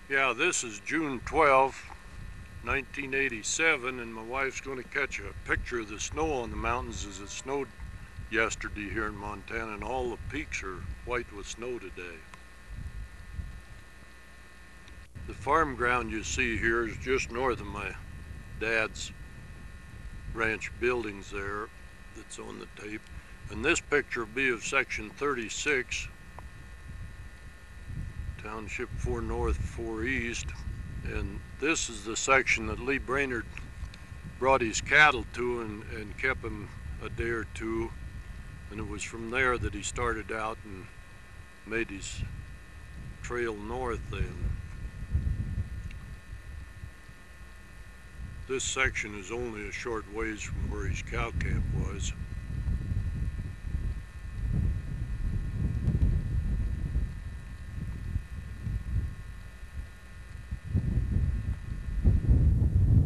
Yeah, this is June 12th, 1987, and my wife's going to catch a picture of the snow on the mountains as it snowed yesterday here in Montana, and all the peaks are white with snow today. The farm ground you see here is just north of my dad's ranch buildings there that's on the tape. And this picture will be of section 36, Township 4 North, 4 East. And this is the section that Lee Brainard brought his cattle to and kept them a day or two. And it was from there that he started out and made his trail north then. This section is only a short ways from where his cow camp was.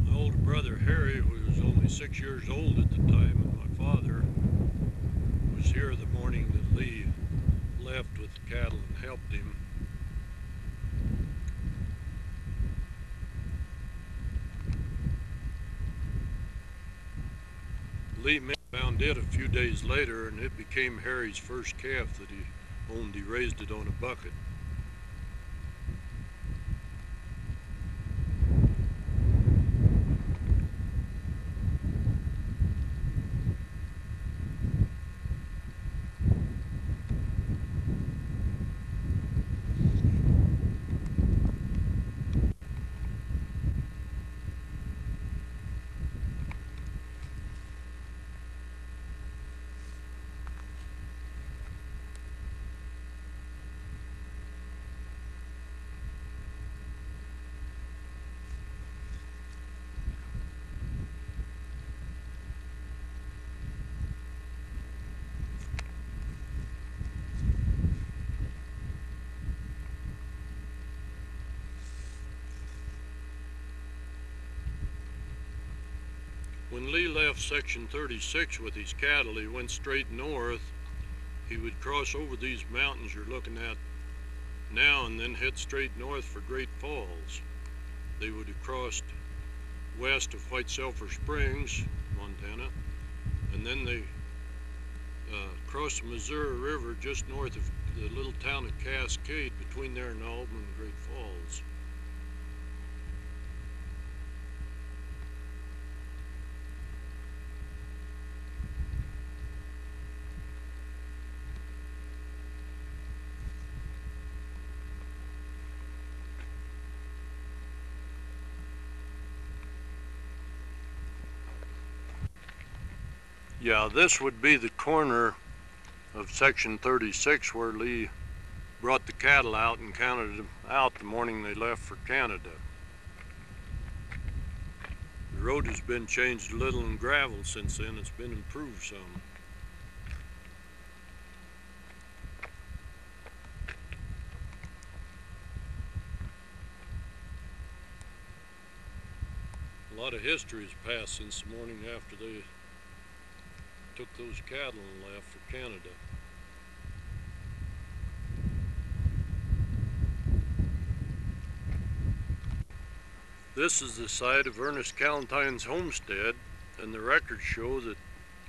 My older brother Harry, who was only 6 years old at the time, and my father was here the morning that Lee left with the cattle and helped him. Lee found it a few days later, and it became Harry's first calf that he owned. He raised it on a bucket. When Lee left section 36 with his cattle, he went straight north. He would cross over these mountains you're looking at now and then head straight north for Great Falls. They would have crossed west of White Sulphur Springs, Montana, and then they crossed the Missouri River just north of the little town of Cascade, between there and Alban and Great Falls. Yeah, this would be the corner of section 36 where Lee brought the cattle out and counted them out the morning they left for Canada. The road has been changed a little in gravel since then. It's been improved some. A lot of history has passed since the morning after they took those cattle and left for Canada. This is the site of Ernest Callentine's homestead, and the records show that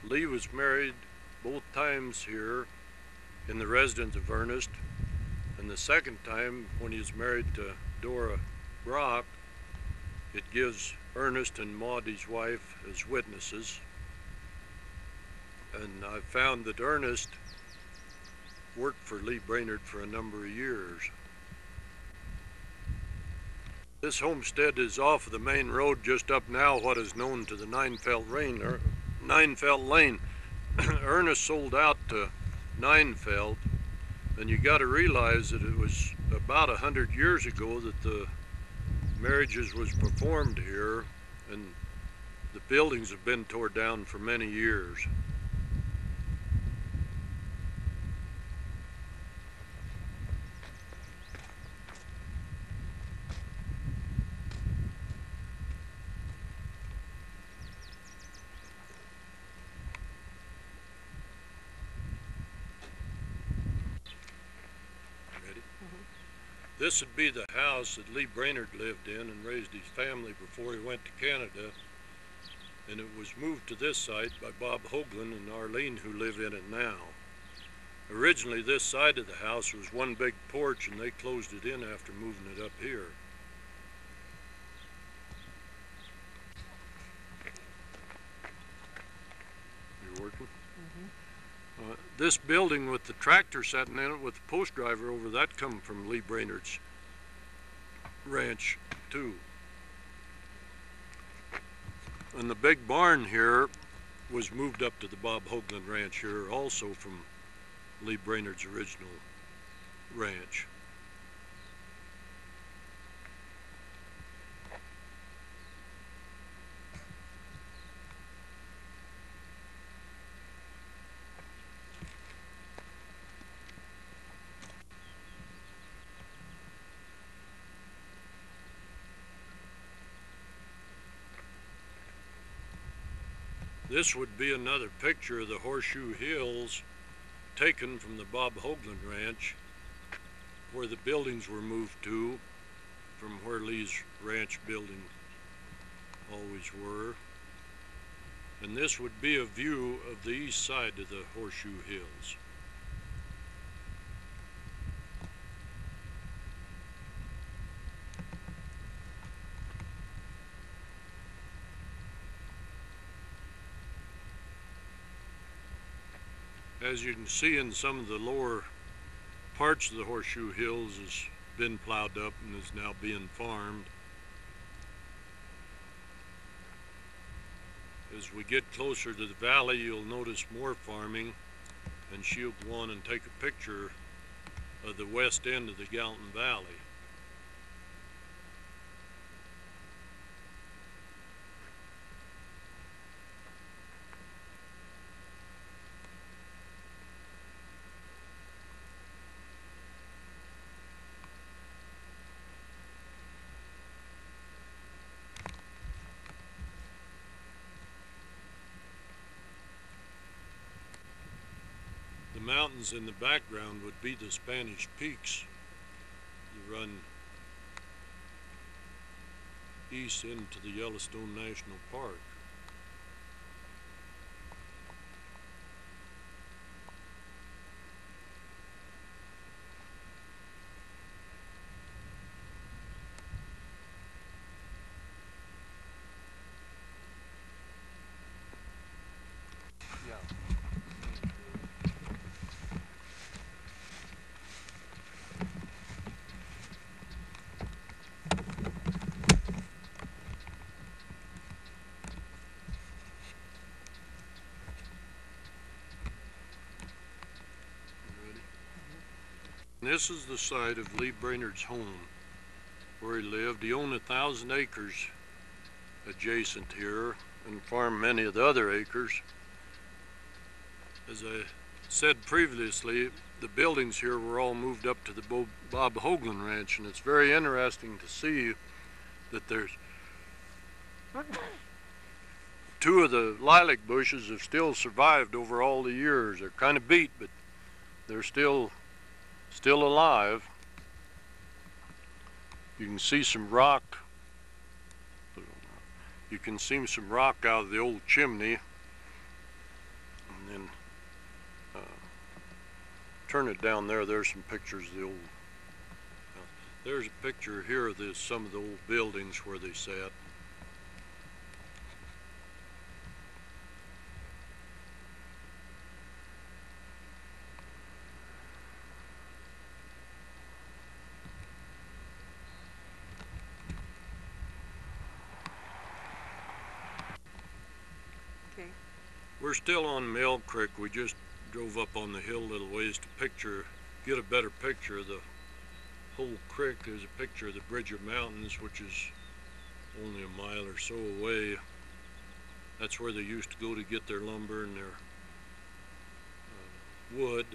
Lee was married both times here in the residence of Ernest, and the second time when he was married to Dora Brock, it gives Ernest and Maud, his wife, as witnesses. And I found that Ernest worked for Lee Brainard for a number of years. This homestead is off of the main road just up now what is known to the Ninefelt Lane. Ernest sold out to Ninefelt, and you got to realize that it was about 100 years ago that the marriages was performed here, and the buildings have been torn down for many years. This would be the house that Lee Brainard lived in and raised his family before he went to Canada. And it was moved to this site by Bob Hoagland and Arlene, who live in it now. Originally, this side of the house was one big porch, and they closed it in after moving it up here. You're working? Mm-hmm. This building with the tractor sitting in it with the post driver over, that come from Lee Brainard's ranch too. And the big barn here was moved up to the Bob Hoagland ranch here, also from Lee Brainard's original ranch. This would be another picture of the Horseshoe Hills taken from the Bob Hoagland ranch, where the buildings were moved to from where Lee's ranch building always were. And this would be a view of the east side of the Horseshoe Hills. As you can see, in some of the lower parts of the Horseshoe Hills has been plowed up and is now being farmed. As we get closer to the valley, you'll notice more farming, and she'll go on and take a picture of the west end of the Gallatin Valley. The mountains in the background would be the Spanish Peaks that run east into the Yellowstone National Park. This is the site of Lee Brainard's home, where he lived. He owned 1,000 acres adjacent here and farmed many of the other acres. As I said previously, the buildings here were all moved up to the Bob Hoagland Ranch, and it's very interesting to see that there's two of the lilac bushes have still survived over all the years. They're kind of beat, but they're still alive. You can see some rock. You can see some rock out of the old chimney, and then turn it down there. There's some pictures of the old. There's a picture here of some of the old buildings where they sat. We're still on Mill Creek. We just drove up on the hill a little ways to get a better picture of the whole creek. There's a picture of the Bridger Mountains, which is only a mile or so away. That's where they used to go to get their lumber and their wood.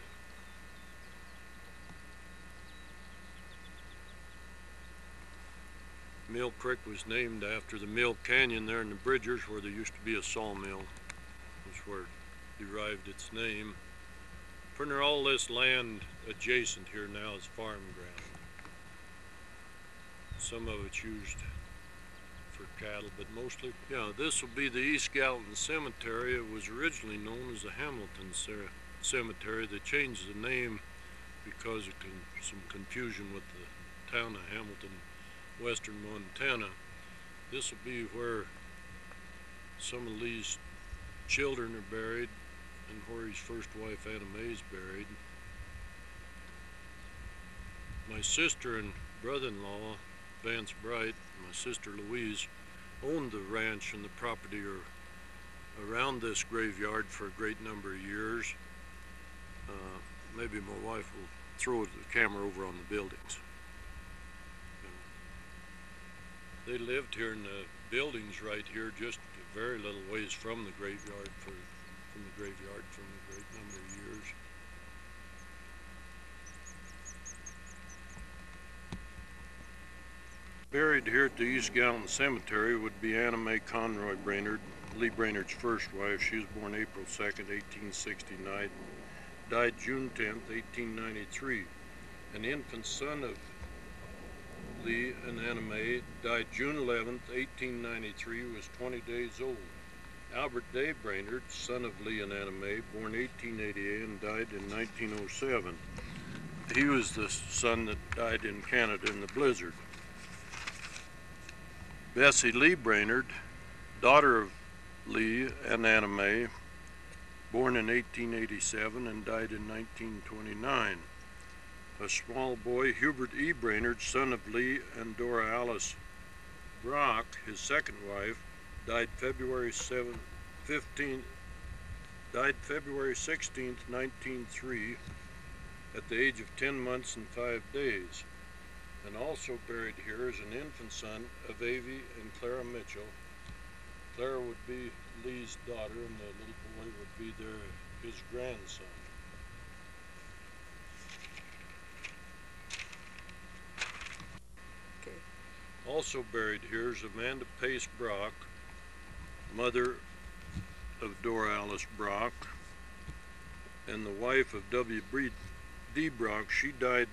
Mill Creek was named after the Mill Canyon there in the Bridgers, where there used to be a sawmill. That's where it derived its name. For all this land adjacent here now is farm ground. Some of it's used for cattle, but mostly, yeah, this will be the East Gallatin Cemetery. It was originally known as the Hamilton Cemetery. They changed the name because of some confusion with the town of Hamilton, western Montana. This will be where some of Lee's children are buried and where his first wife Anna Mae is buried. My sister and brother-in-law, Vance Bright, and my sister Louise, owned the ranch and the property around this graveyard for a great number of years. Maybe my wife will throw the camera over on the buildings. They lived here in the buildings right here, just a very little ways from the graveyard for a great number of years. Buried here at the East Gallatin Cemetery would be Anna Mae Conroy Brainard, Lee Brainard's first wife. She was born April 2nd, 1869, died June 10th, 1893. An infant son of Lee and Anna Mae died June 11th, 1893, was 20 days old. Albert Day Brainard, son of Lee and Anna Mae, born 1888 and died in 1907. He was the son that died in Canada in the blizzard. Bessie Lee Brainard, daughter of Lee and Anna Mae, born in 1887 and died in 1929. A small boy, Hubert E. Brainard, son of Lee and Dora Alice Brock, his second wife, died February 16th, 1903, at the age of 10 months and 5 days. And also buried here is an infant son of Avie and Clara Mitchell. Clara would be Lee's daughter, and the little boy would be his grandson. Okay. Also buried here is Amanda Pace Brock, mother of Dora Alice Brock, and the wife of W. D. Brock. She died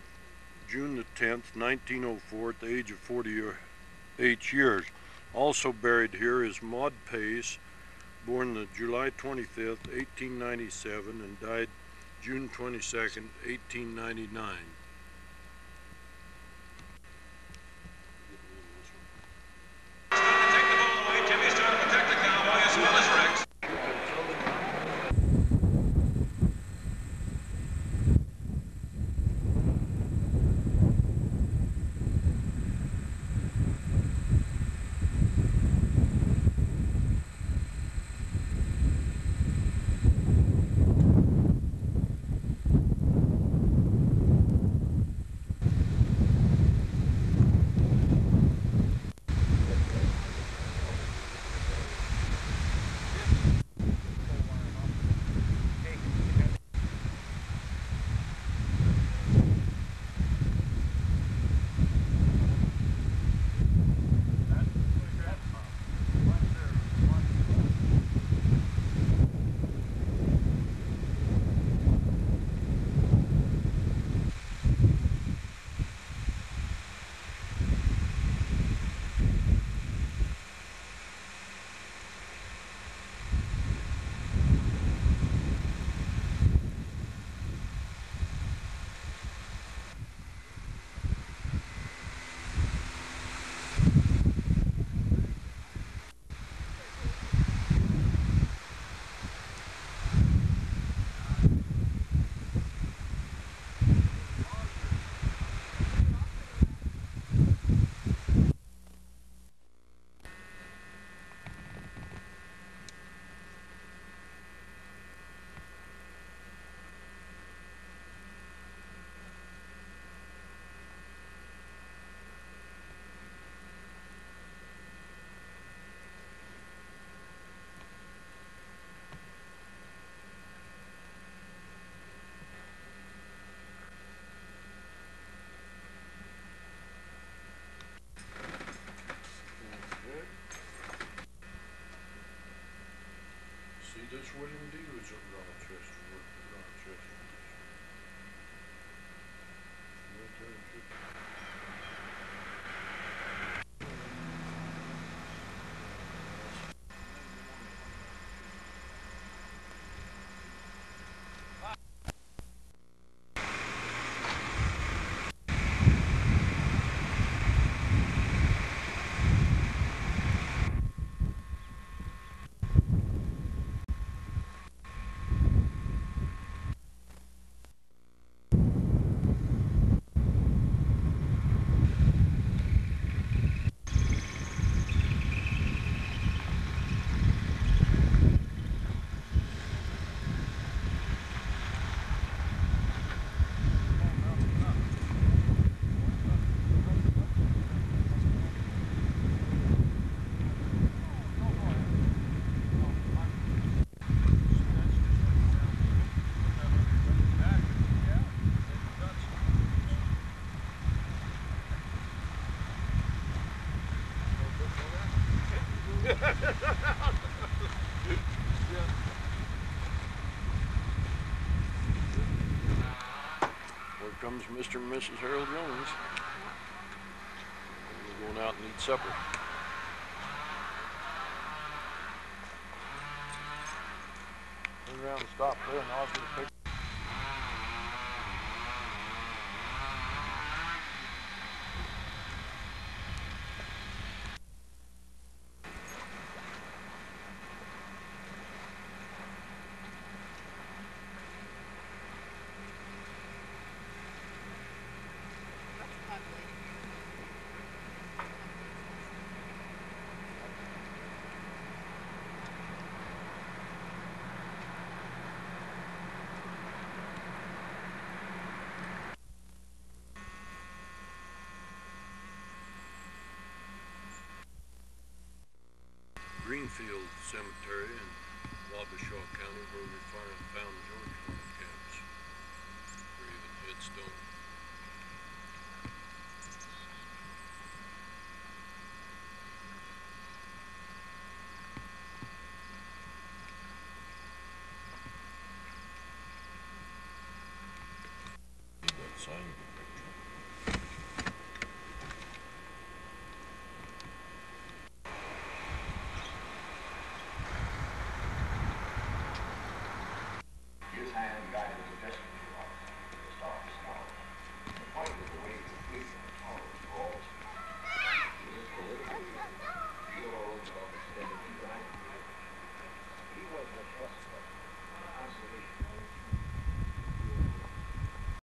June the 10th, 1904, at the age of 48 years. Also buried here is Maud Pace, born the July 25th, 1897, and died June 22nd, 1899. Here comes Mr. and Mrs. Harold Jones. We're going out and eat supper. Turn around and stop there and I'll get a picture. Greenfield Cemetery in Wabasha County, where we found Georgetown caps, grave and headstone. That sign.